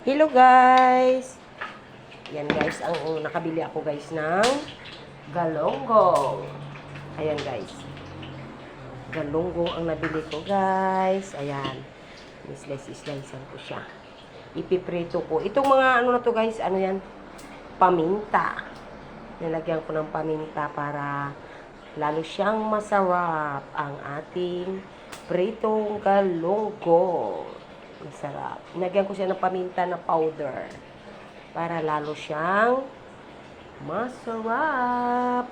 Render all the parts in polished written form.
Hello guys! Yan guys, ang nakabili ako guys ng galonggong. Ayan guys. Galonggong ang nabili ko guys. Ayan. Slice-slicean ko siya. Ipiprito ko. Itong mga ano na to guys, ano yan? Paminta. Nilagyan ko ng paminta para lalo siyang masarap ang ating pritong galonggong. Masarap. Nilagyan ko siya ng paminta na powder para lalo siyang masarap.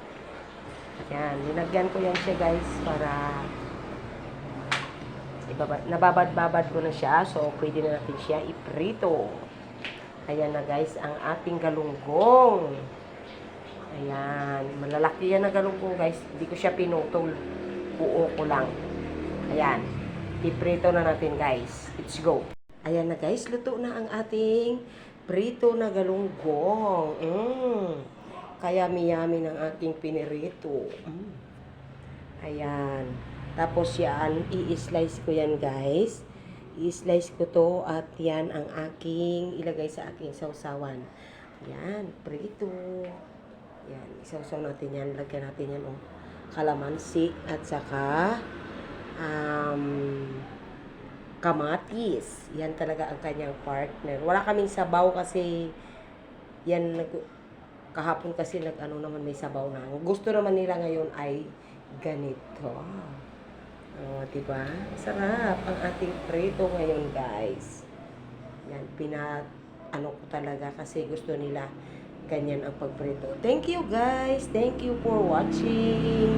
Yan, nilagyan ko yan siya guys para nababad-babad ko na siya. So, pwede na natin siya iprito. Ayan na guys, ang ating galunggong. Ayan, malalaki yan na galunggong guys. Hindi ko siya pinutol. Buo ko lang. Ayan. Iprito na natin guys. Let's go. Ayan na guys, luto na ang ating prito na galunggong. Kaya miyami ng ating pinirito. Ayan. Tapos yan, i-slice ko yan guys. I-slice ko to at yan ang aking ilagay sa aking sausawan. Ayan, prito. Yan, isawsaw natin yan. Lagyan natin yan kalamansi at saka kamatis. Yan talaga ang kanyang partner. Wala kaming sabaw kasi yan kahapon kasi naman may sabaw na. Gusto naman nila ngayon ay ganito. Oh, diba? Sarap ang ating prito ngayon, guys. Yan ko talaga kasi gusto nila ganyan ang pagprito. Thank you, guys. Thank you for watching.